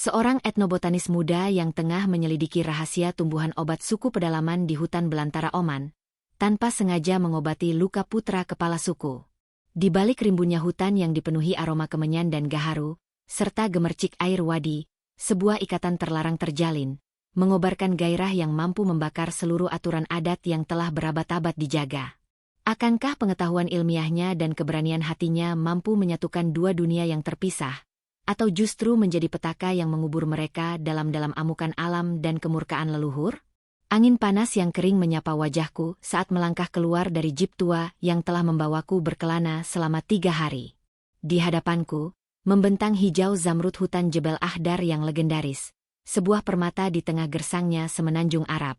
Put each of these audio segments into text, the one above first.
Seorang etnobotanis muda yang tengah menyelidiki rahasia tumbuhan obat suku pedalaman di hutan belantara Oman, tanpa sengaja mengobati luka putra kepala suku. Di balik rimbunnya hutan yang dipenuhi aroma kemenyan dan gaharu, serta gemercik air wadi, sebuah ikatan terlarang terjalin, mengobarkan gairah yang mampu membakar seluruh aturan adat yang telah berabad-abad dijaga. Akankah pengetahuan ilmiahnya dan keberanian hatinya mampu menyatukan dua dunia yang terpisah, atau justru menjadi petaka yang mengubur mereka dalam-dalam amukan alam dan kemurkaan leluhur? Angin panas yang kering menyapa wajahku saat melangkah keluar dari jeep tua yang telah membawaku berkelana selama 3 hari. Di hadapanku, membentang hijau zamrud hutan Jebel Ahdar yang legendaris, sebuah permata di tengah gersangnya semenanjung Arab.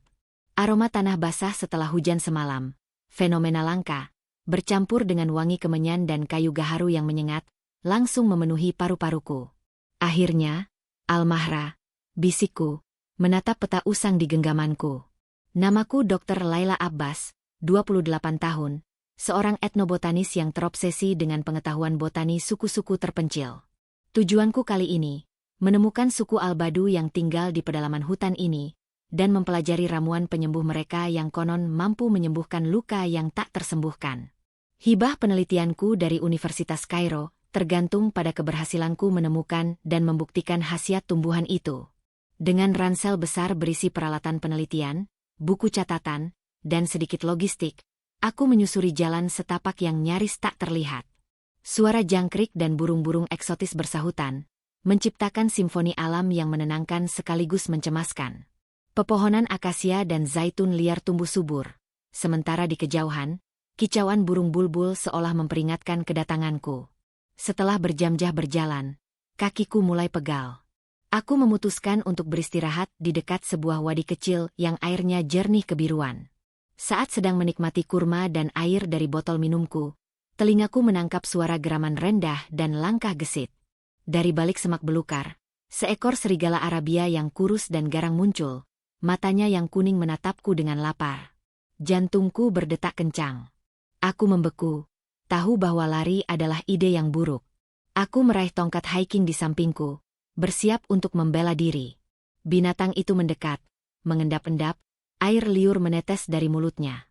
Aroma tanah basah setelah hujan semalam, fenomena langka, bercampur dengan wangi kemenyan dan kayu gaharu yang menyengat, langsung memenuhi paru-paruku. Akhirnya, Al-Mahra, bisikku, menatap peta usang di genggamanku. Namaku Dr. Laila Abbas, 28 tahun, seorang etnobotanis yang terobsesi dengan pengetahuan botani suku-suku terpencil. Tujuanku kali ini, menemukan suku Al-Badu yang tinggal di pedalaman hutan ini, dan mempelajari ramuan penyembuh mereka yang konon mampu menyembuhkan luka yang tak tersembuhkan. Hibah penelitianku dari Universitas Kairo tergantung pada keberhasilanku menemukan dan membuktikan khasiat tumbuhan itu. Dengan ransel besar berisi peralatan penelitian, buku catatan, dan sedikit logistik, aku menyusuri jalan setapak yang nyaris tak terlihat. Suara jangkrik dan burung-burung eksotis bersahutan, menciptakan simfoni alam yang menenangkan sekaligus mencemaskan. Pepohonan akasia dan zaitun liar tumbuh subur, sementara di kejauhan, kicauan burung bulbul seolah memperingatkan kedatanganku. Setelah berjam-jam berjalan, kakiku mulai pegal. Aku memutuskan untuk beristirahat di dekat sebuah wadi kecil yang airnya jernih kebiruan. Saat sedang menikmati kurma dan air dari botol minumku, telingaku menangkap suara geraman rendah dan langkah gesit. Dari balik semak belukar, seekor serigala Arabia yang kurus dan garang muncul, matanya yang kuning menatapku dengan lapar. Jantungku berdetak kencang. Aku membeku, tahu bahwa lari adalah ide yang buruk. Aku meraih tongkat hiking di sampingku, bersiap untuk membela diri. Binatang itu mendekat, mengendap-endap, air liur menetes dari mulutnya.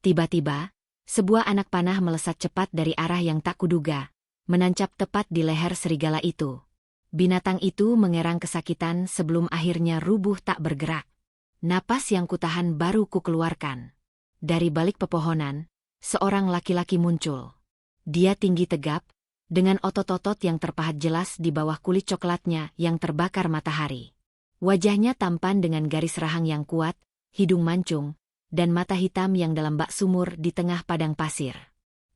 Tiba-tiba, sebuah anak panah melesat cepat dari arah yang tak kuduga, menancap tepat di leher serigala itu. Binatang itu mengerang kesakitan sebelum akhirnya rubuh tak bergerak. Napas yang kutahan baru kukeluarkan. Dari balik pepohonan, seorang laki-laki muncul. Dia tinggi tegap, dengan otot-otot yang terpahat jelas di bawah kulit coklatnya yang terbakar matahari. Wajahnya tampan dengan garis rahang yang kuat, hidung mancung, dan mata hitam yang dalam bak sumur di tengah padang pasir.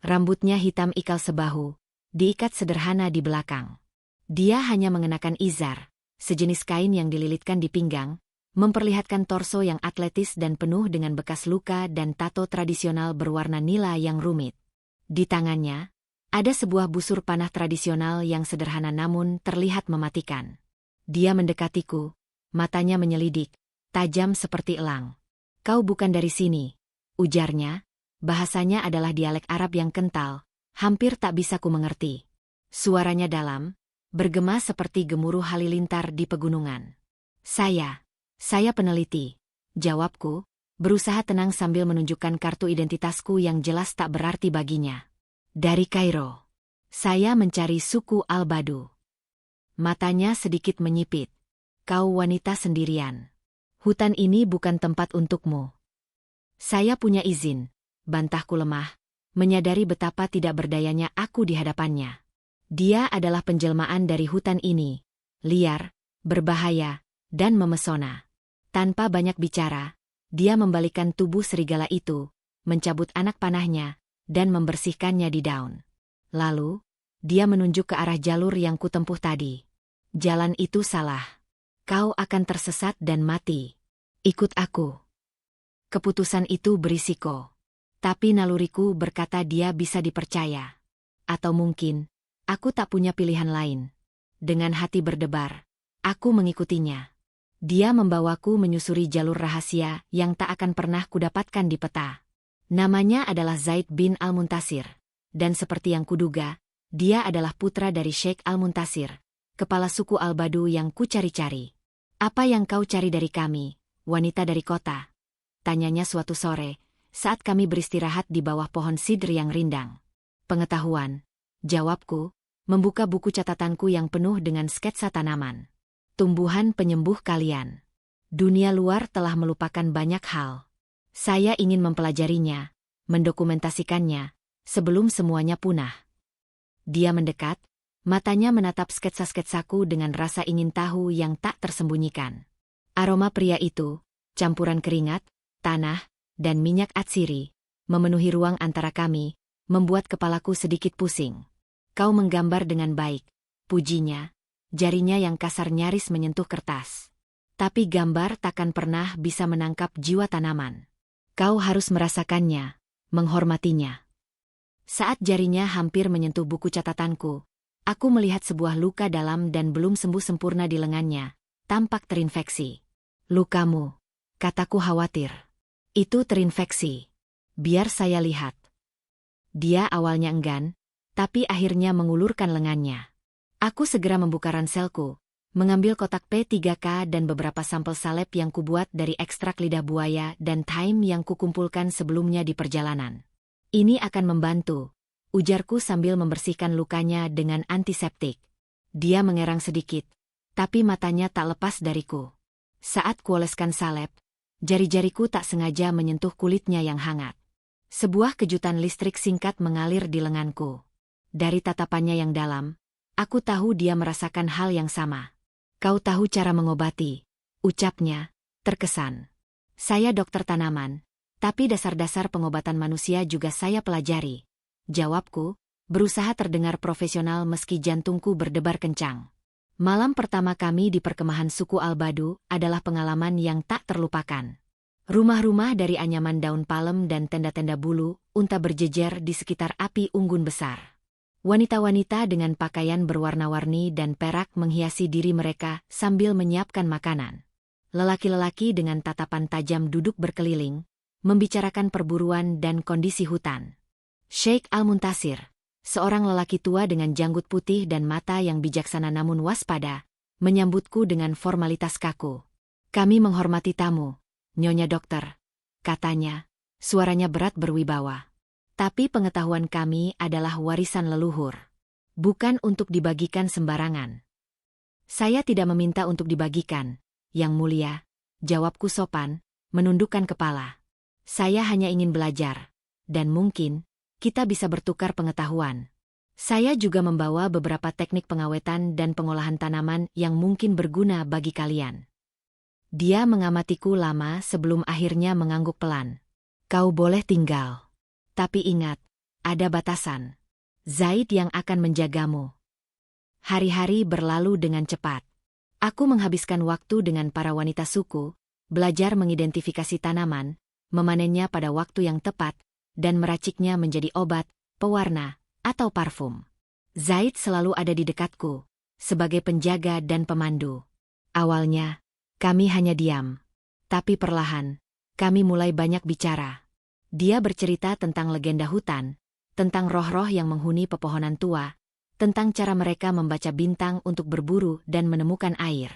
Rambutnya hitam ikal sebahu, diikat sederhana di belakang. Dia hanya mengenakan izar, sejenis kain yang dililitkan di pinggang, memperlihatkan torso yang atletis dan penuh dengan bekas luka dan tato tradisional berwarna nila yang rumit. Di tangannya, ada sebuah busur panah tradisional yang sederhana namun terlihat mematikan. Dia mendekatiku, matanya menyelidik, tajam seperti elang. "Kau bukan dari sini," ujarnya. Bahasanya adalah dialek Arab yang kental, hampir tak bisa ku mengerti. Suaranya dalam, bergema seperti gemuruh halilintar di pegunungan. Saya peneliti," jawabku, berusaha tenang sambil menunjukkan kartu identitasku yang jelas tak berarti baginya. "Dari Kairo. Saya mencari suku Al-Badu." Matanya sedikit menyipit. "Kau wanita sendirian. Hutan ini bukan tempat untukmu." "Saya punya izin," bantahku lemah, menyadari betapa tidak berdayanya aku di hadapannya. Dia adalah penjelmaan dari hutan ini, liar, berbahaya, dan memesona. Tanpa banyak bicara, dia membalikan tubuh serigala itu, mencabut anak panahnya, dan membersihkannya di daun. Lalu, dia menunjuk ke arah jalur yang kutempuh tadi. "Jalan itu salah. Kau akan tersesat dan mati. Ikut aku." Keputusan itu berisiko. Tapi naluriku berkata dia bisa dipercaya. Atau mungkin, aku tak punya pilihan lain. Dengan hati berdebar, aku mengikutinya. Dia membawaku menyusuri jalur rahasia yang tak akan pernah kudapatkan di peta. Namanya adalah Zaid bin Al-Muntasir, dan seperti yang kuduga, dia adalah putra dari Sheikh Al-Muntasir, kepala suku Albadu yang kucari-cari. Apa yang kau cari dari kami, wanita dari kota? Tanyanya suatu sore, saat kami beristirahat di bawah pohon sidr yang rindang. Pengetahuan, jawabku, membuka buku catatanku yang penuh dengan sketsa tanaman. Tumbuhan penyembuh kalian. Dunia luar telah melupakan banyak hal. Saya ingin mempelajarinya, mendokumentasikannya, sebelum semuanya punah. Dia mendekat, matanya menatap sketsa-sketsaku dengan rasa ingin tahu yang tak tersembunyikan. Aroma pria itu, campuran keringat, tanah, dan minyak atsiri, memenuhi ruang antara kami, membuat kepalaku sedikit pusing. Kau menggambar dengan baik, pujinya, jarinya yang kasar nyaris menyentuh kertas. Tapi gambar takkan pernah bisa menangkap jiwa tanaman. Kau harus merasakannya, menghormatinya. Saat jarinya hampir menyentuh buku catatanku, aku melihat sebuah luka dalam dan belum sembuh sempurna di lengannya, tampak terinfeksi. Lukamu, kataku khawatir. Itu terinfeksi. Biar saya lihat. Dia awalnya enggan, tapi akhirnya mengulurkan lengannya. Aku segera membuka ranselku, mengambil kotak P3K dan beberapa sampel salep yang kubuat dari ekstrak lidah buaya dan thyme yang kukumpulkan sebelumnya di perjalanan. Ini akan membantu, ujarku sambil membersihkan lukanya dengan antiseptik. Dia mengerang sedikit, tapi matanya tak lepas dariku. Saat kuoleskan salep, jari-jariku tak sengaja menyentuh kulitnya yang hangat. Sebuah kejutan listrik singkat mengalir di lenganku. Dari tatapannya yang dalam, aku tahu dia merasakan hal yang sama. Kau tahu cara mengobati, ucapnya, terkesan. Saya dokter tanaman, tapi dasar-dasar pengobatan manusia juga saya pelajari. Jawabku, berusaha terdengar profesional meski jantungku berdebar kencang. Malam pertama kami di perkemahan suku Albadu adalah pengalaman yang tak terlupakan. Rumah-rumah dari anyaman daun palem dan tenda-tenda bulu, unta berjejer di sekitar api unggun besar. Wanita-wanita dengan pakaian berwarna-warni dan perak menghiasi diri mereka sambil menyiapkan makanan. Lelaki-lelaki dengan tatapan tajam duduk berkeliling, membicarakan perburuan dan kondisi hutan. Sheikh Al-Muntasir, seorang lelaki tua dengan janggut putih dan mata yang bijaksana namun waspada, menyambutku dengan formalitas kaku. Kami menghormati tamu, Nyonya Dokter, katanya, suaranya berat berwibawa. Tapi pengetahuan kami adalah warisan leluhur. Bukan untuk dibagikan sembarangan. Saya tidak meminta untuk dibagikan, Yang Mulia, jawabku sopan, menundukkan kepala. Saya hanya ingin belajar, dan mungkin kita bisa bertukar pengetahuan. Saya juga membawa beberapa teknik pengawetan dan pengolahan tanaman yang mungkin berguna bagi kalian. Dia mengamatiku lama sebelum akhirnya mengangguk pelan. Kau boleh tinggal. Tapi ingat, ada batasan. Zaid yang akan menjagamu. Hari-hari berlalu dengan cepat. Aku menghabiskan waktu dengan para wanita suku, belajar mengidentifikasi tanaman, memanennya pada waktu yang tepat, dan meraciknya menjadi obat, pewarna, atau parfum. Zaid selalu ada di dekatku, sebagai penjaga dan pemandu. Awalnya, kami hanya diam. Tapi perlahan, kami mulai banyak bicara. Dia bercerita tentang legenda hutan, tentang roh-roh yang menghuni pepohonan tua, tentang cara mereka membaca bintang untuk berburu dan menemukan air.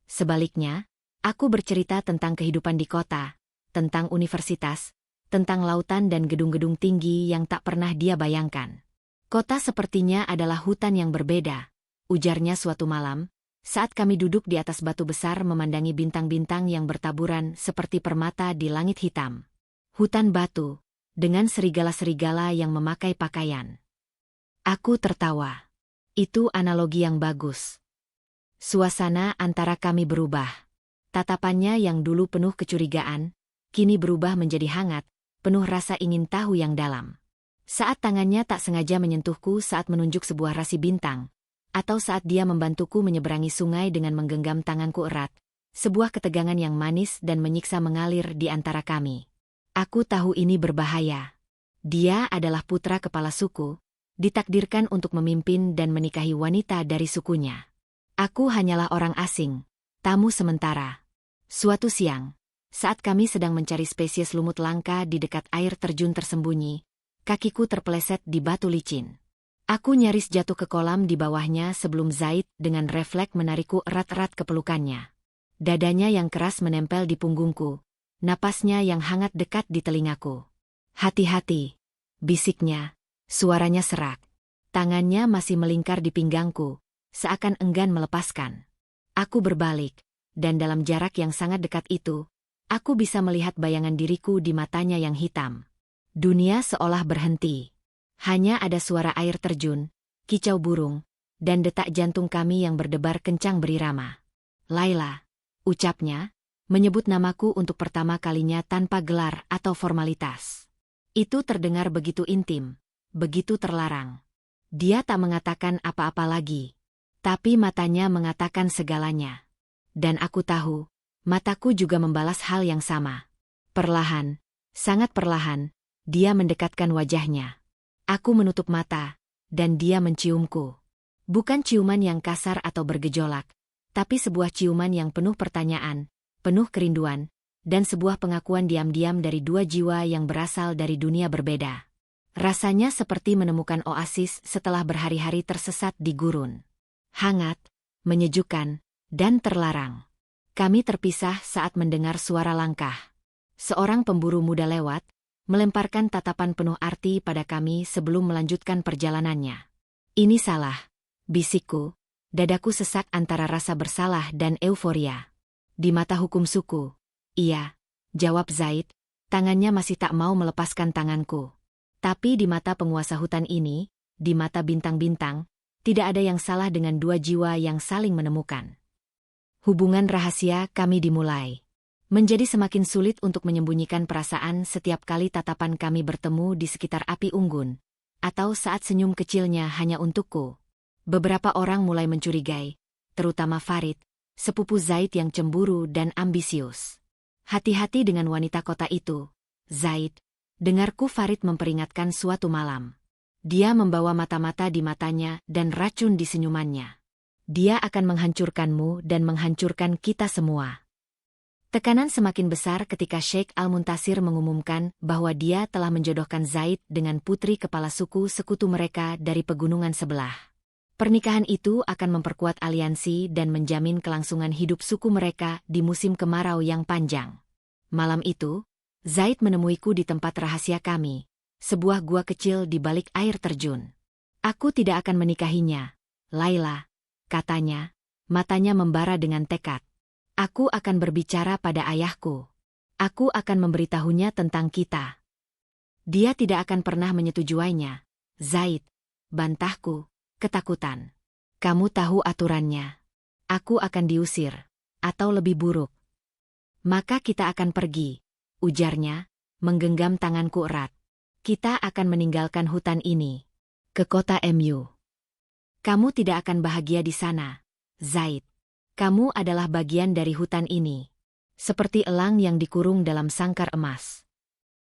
Sebaliknya, aku bercerita tentang kehidupan di kota, tentang universitas, tentang lautan dan gedung-gedung tinggi yang tak pernah dia bayangkan. Kota sepertinya adalah hutan yang berbeda, ujarnya suatu malam, saat kami duduk di atas batu besar memandangi bintang-bintang yang bertaburan seperti permata di langit hitam. Hutan batu, dengan serigala-serigala yang memakai pakaian. Aku tertawa. Itu analogi yang bagus. Suasana antara kami berubah. Tatapannya yang dulu penuh kecurigaan, kini berubah menjadi hangat, penuh rasa ingin tahu yang dalam. Saat tangannya tak sengaja menyentuhku saat menunjuk sebuah rasi bintang, atau saat dia membantuku menyeberangi sungai dengan menggenggam tanganku erat, sebuah ketegangan yang manis dan menyiksa mengalir di antara kami. Aku tahu ini berbahaya. Dia adalah putra kepala suku, ditakdirkan untuk memimpin dan menikahi wanita dari sukunya. Aku hanyalah orang asing, tamu sementara. Suatu siang, saat kami sedang mencari spesies lumut langka di dekat air terjun tersembunyi, kakiku terpeleset di batu licin. Aku nyaris jatuh ke kolam di bawahnya sebelum Zaid dengan refleks menarikku erat-erat ke pelukannya. Dadanya yang keras menempel di punggungku, napasnya yang hangat dekat di telingaku. "Hati-hati," bisiknya, suaranya serak. Tangannya masih melingkar di pinggangku, seakan enggan melepaskan. Aku berbalik, dan dalam jarak yang sangat dekat itu, aku bisa melihat bayangan diriku di matanya yang hitam. Dunia seolah berhenti. Hanya ada suara air terjun, kicau burung, dan detak jantung kami yang berdebar kencang berirama. "Laila," ucapnya, menyebut namaku untuk pertama kalinya tanpa gelar atau formalitas. Itu terdengar begitu intim, begitu terlarang. Dia tak mengatakan apa-apa lagi, tapi matanya mengatakan segalanya. Dan aku tahu, mataku juga membalas hal yang sama. Perlahan, sangat perlahan, dia mendekatkan wajahnya. Aku menutup mata, dan dia menciumku. Bukan ciuman yang kasar atau bergejolak, tapi sebuah ciuman yang penuh pertanyaan, penuh kerinduan, dan sebuah pengakuan diam-diam dari dua jiwa yang berasal dari dunia berbeda. Rasanya seperti menemukan oasis setelah berhari-hari tersesat di gurun. Hangat, menyejukkan, dan terlarang. Kami terpisah saat mendengar suara langkah. Seorang pemburu muda lewat, melemparkan tatapan penuh arti pada kami sebelum melanjutkan perjalanannya. "Ini salah," bisikku, dadaku sesak antara rasa bersalah dan euforia. "Di mata hukum suku." "Iya," jawab Zaid, tangannya masih tak mau melepaskan tanganku. "Tapi di mata penguasa hutan ini, di mata bintang-bintang, tidak ada yang salah dengan dua jiwa yang saling menemukan." Hubungan rahasia kami dimulai. Menjadi semakin sulit untuk menyembunyikan perasaan setiap kali tatapan kami bertemu di sekitar api unggun, atau saat senyum kecilnya hanya untukku. Beberapa orang mulai mencurigai, terutama Farid, sepupu Zaid yang cemburu dan ambisius. "Hati-hati dengan wanita kota itu, Zaid," dengarku Farid memperingatkan suatu malam. Dia membawa mata-mata di matanya dan racun di senyumannya. "Dia akan menghancurkanmu dan menghancurkan kita semua." Tekanan semakin besar ketika Sheikh Al-Muntasir mengumumkan bahwa dia telah menjodohkan Zaid dengan putri kepala suku sekutu mereka dari pegunungan sebelah. Pernikahan itu akan memperkuat aliansi dan menjamin kelangsungan hidup suku mereka di musim kemarau yang panjang. Malam itu, Zaid menemuiku di tempat rahasia kami, sebuah gua kecil di balik air terjun. "Aku tidak akan menikahinya, Laila," katanya, matanya membara dengan tekad. "Aku akan berbicara pada ayahku. Aku akan memberitahunya tentang kita." "Dia tidak akan pernah menyetujuinya, Zaid," bantahku, ketakutan. "Kamu tahu aturannya. Aku akan diusir, atau lebih buruk." "Maka kita akan pergi," ujarnya, menggenggam tanganku erat. "Kita akan meninggalkan hutan ini. Ke kota MU. Kamu tidak akan bahagia di sana, Zaid. Kamu adalah bagian dari hutan ini. Seperti elang yang dikurung dalam sangkar emas.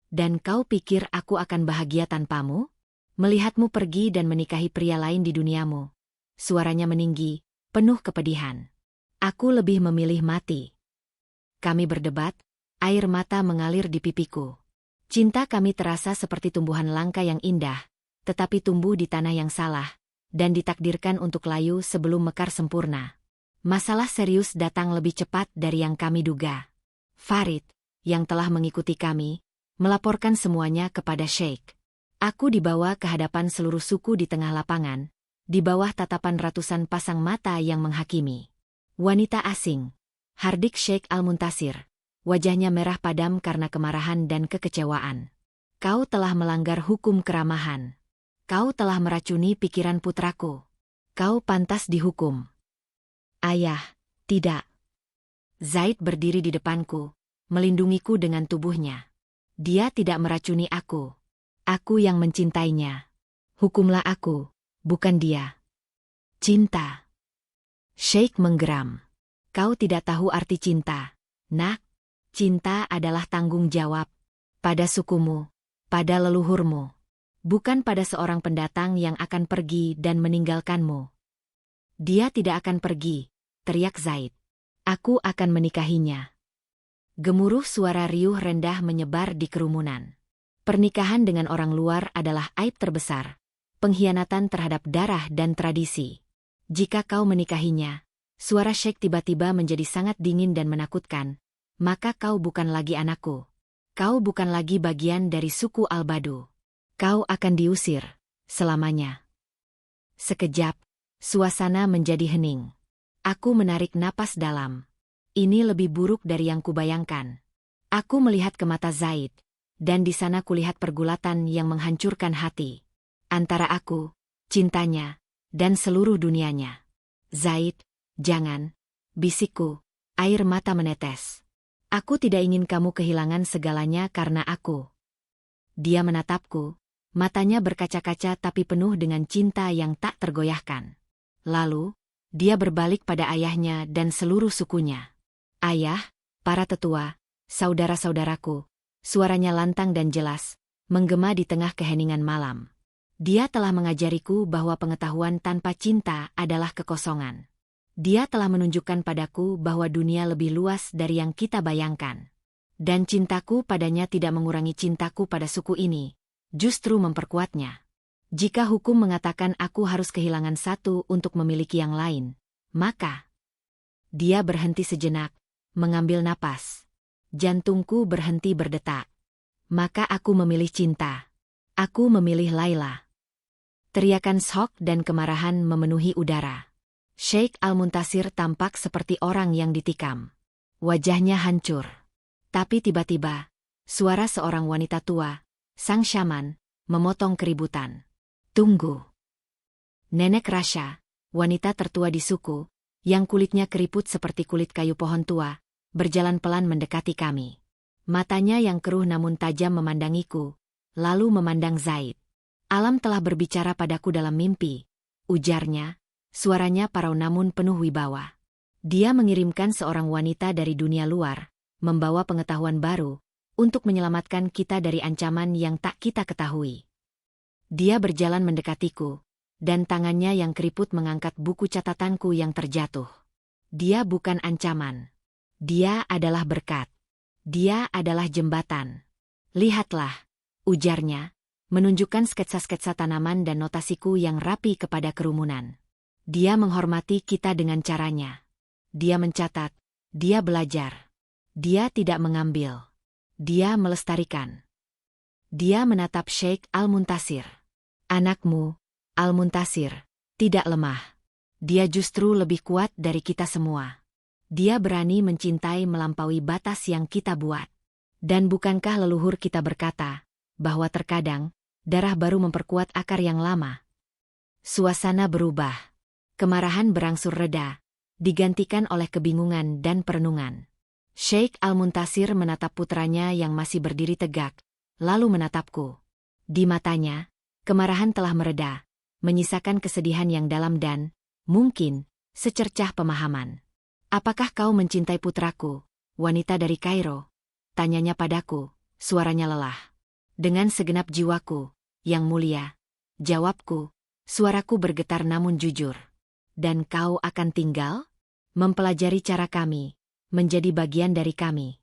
Dan kau pikir aku akan bahagia tanpamu? Melihatmu pergi dan menikahi pria lain di duniamu." Suaranya meninggi, penuh kepedihan. "Aku lebih memilih mati." Kami berdebat, air mata mengalir di pipiku. Cinta kami terasa seperti tumbuhan langka yang indah, tetapi tumbuh di tanah yang salah, dan ditakdirkan untuk layu sebelum mekar sempurna. Masalah serius datang lebih cepat dari yang kami duga. Farid, yang telah mengikuti kami, melaporkan semuanya kepada Sheikh. Aku dibawa ke hadapan seluruh suku di tengah lapangan, di bawah tatapan ratusan pasang mata yang menghakimi. Wanita asing, hardik Sheikh Al-Muntasir, wajahnya merah padam karena kemarahan dan kekecewaan. "Kau telah melanggar hukum keramahan. Kau telah meracuni pikiran putraku. Kau pantas dihukum." "Ayah, tidak." Zaid berdiri di depanku, melindungiku dengan tubuhnya. "Dia tidak meracuni aku. Aku yang mencintainya. Hukumlah aku, bukan dia." "Cinta." Sheikh menggeram. "Kau tidak tahu arti cinta, nak. Cinta adalah tanggung jawab. Pada sukumu, pada leluhurmu. Bukan pada seorang pendatang yang akan pergi dan meninggalkanmu." "Dia tidak akan pergi," teriak Zaid. "Aku akan menikahinya." Gemuruh suara riuh rendah menyebar di kerumunan. Pernikahan dengan orang luar adalah aib terbesar, pengkhianatan terhadap darah dan tradisi. Jika kau menikahinya, suara Sheikh tiba-tiba menjadi sangat dingin dan menakutkan, maka kau bukan lagi anakku. Kau bukan lagi bagian dari suku Al-Badu. Kau akan diusir selamanya. Sekejap, suasana menjadi hening. Aku menarik napas dalam. Ini lebih buruk dari yang kubayangkan. Aku melihat ke mata Zaid, dan di sana kulihat pergulatan yang menghancurkan hati. Antara aku, cintanya, dan seluruh dunianya. Zaid, jangan, bisikku, air mata menetes. Aku tidak ingin kamu kehilangan segalanya karena aku. Dia menatapku, matanya berkaca-kaca tapi penuh dengan cinta yang tak tergoyahkan. Lalu, dia berbalik pada ayahnya dan seluruh sukunya. Ayah, para tetua, saudara-saudaraku, suaranya lantang dan jelas, menggema di tengah keheningan malam. Dia telah mengajariku bahwa pengetahuan tanpa cinta adalah kekosongan. Dia telah menunjukkan padaku bahwa dunia lebih luas dari yang kita bayangkan. Dan cintaku padanya tidak mengurangi cintaku pada suku ini, justru memperkuatnya. Jika hukum mengatakan aku harus kehilangan satu untuk memiliki yang lain, maka... Dia berhenti sejenak, mengambil napas. Jantungku berhenti berdetak. Maka aku memilih cinta. Aku memilih Laila. Teriakan syok dan kemarahan memenuhi udara. Sheikh Al-Muntasir tampak seperti orang yang ditikam. Wajahnya hancur. Tapi tiba-tiba, suara seorang wanita tua, sang syaman, memotong keributan. Tunggu. Nenek Rasha, wanita tertua di suku, yang kulitnya keriput seperti kulit kayu pohon tua, berjalan pelan mendekati kami. Matanya yang keruh namun tajam memandangiku, lalu memandang Zaid. Alam telah berbicara padaku dalam mimpi, ujarnya. Suaranya parau namun penuh wibawa. Dia mengirimkan seorang wanita dari dunia luar, membawa pengetahuan baru, untuk menyelamatkan kita dari ancaman yang tak kita ketahui. Dia berjalan mendekatiku, dan tangannya yang keriput mengangkat buku catatanku yang terjatuh. Dia bukan ancaman. Dia adalah berkat. Dia adalah jembatan. Lihatlah, ujarnya, menunjukkan sketsa-sketsa tanaman dan notasiku yang rapi kepada kerumunan. Dia menghormati kita dengan caranya. Dia mencatat, dia belajar. Dia tidak mengambil. Dia melestarikan. Dia menatap Sheikh Al-Muntasir. Anakmu, Al-Muntasir, tidak lemah. Dia justru lebih kuat dari kita semua. Dia berani mencintai melampaui batas yang kita buat. Dan bukankah leluhur kita berkata, bahwa terkadang, darah baru memperkuat akar yang lama? Suasana berubah. Kemarahan berangsur reda, digantikan oleh kebingungan dan perenungan. Sheikh Al-Muntasir menatap putranya yang masih berdiri tegak, lalu menatapku. Di matanya, kemarahan telah mereda, menyisakan kesedihan yang dalam dan, mungkin, secercah pemahaman. Apakah kau mencintai putraku, wanita dari Kairo? Tanyanya padaku, suaranya lelah. Dengan segenap jiwaku, yang mulia. Jawabku, suaraku bergetar namun jujur. Dan kau akan tinggal? Mempelajari cara kami, menjadi bagian dari kami.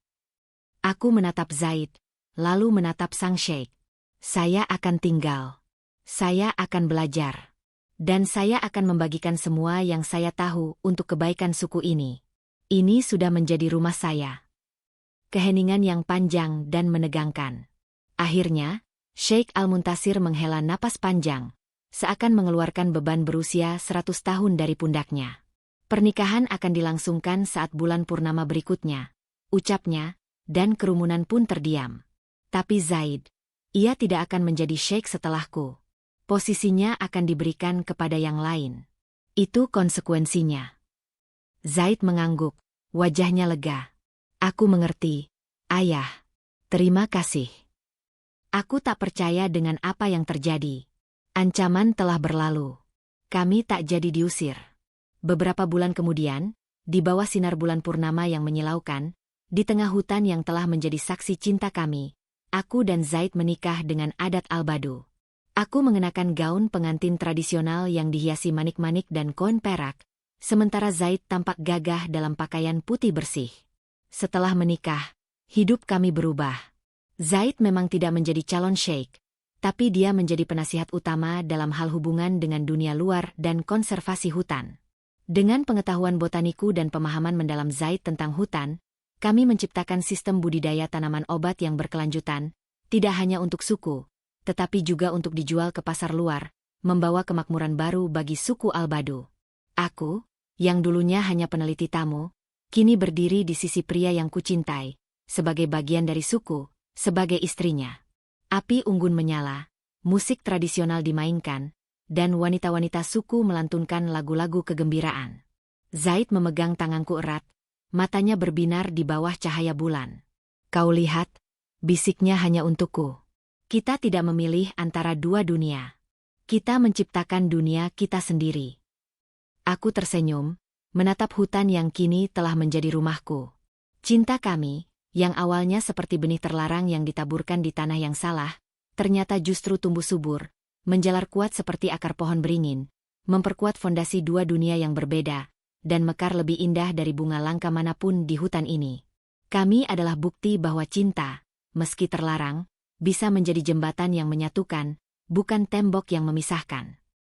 Aku menatap Zaid, lalu menatap sang Sheikh. Saya akan tinggal. Saya akan belajar. Dan saya akan membagikan semua yang saya tahu untuk kebaikan suku ini. Ini sudah menjadi rumah saya. Keheningan yang panjang dan menegangkan. Akhirnya, Sheikh Al-Muntasir menghela napas panjang, seakan mengeluarkan beban berusia 100 tahun dari pundaknya. Pernikahan akan dilangsungkan saat bulan purnama berikutnya, ucapnya, dan kerumunan pun terdiam. Tapi Zaid, ia tidak akan menjadi sheikh setelahku. Posisinya akan diberikan kepada yang lain. Itu konsekuensinya. Zaid mengangguk, wajahnya lega. Aku mengerti, ayah. Terima kasih. Aku tak percaya dengan apa yang terjadi. Ancaman telah berlalu. Kami tak jadi diusir. Beberapa bulan kemudian, di bawah sinar bulan purnama yang menyilaukan, di tengah hutan yang telah menjadi saksi cinta kami, aku dan Zaid menikah dengan adat Al-Badu. Aku mengenakan gaun pengantin tradisional yang dihiasi manik-manik dan koin perak, sementara Zaid tampak gagah dalam pakaian putih bersih. Setelah menikah, hidup kami berubah. Zaid memang tidak menjadi calon sheikh, tapi dia menjadi penasihat utama dalam hal hubungan dengan dunia luar dan konservasi hutan. Dengan pengetahuan botaniku dan pemahaman mendalam Zaid tentang hutan, kami menciptakan sistem budidaya tanaman obat yang berkelanjutan, tidak hanya untuk suku, tetapi juga untuk dijual ke pasar luar, membawa kemakmuran baru bagi suku Albado. Aku, yang dulunya hanya peneliti tamu, kini berdiri di sisi pria yang kucintai, sebagai bagian dari suku, sebagai istrinya. Api unggun menyala, musik tradisional dimainkan, dan wanita-wanita suku melantunkan lagu-lagu kegembiraan. Zaid memegang tanganku erat, matanya berbinar di bawah cahaya bulan. Kau lihat, bisiknya hanya untukku. Kita tidak memilih antara dua dunia. Kita menciptakan dunia kita sendiri. Aku tersenyum, menatap hutan yang kini telah menjadi rumahku. Cinta kami, yang awalnya seperti benih terlarang yang ditaburkan di tanah yang salah, ternyata justru tumbuh subur, menjalar kuat seperti akar pohon beringin, memperkuat fondasi dua dunia yang berbeda, dan mekar lebih indah dari bunga langka manapun di hutan ini. Kami adalah bukti bahwa cinta, meski terlarang, bisa menjadi jembatan yang menyatukan, bukan tembok yang memisahkan.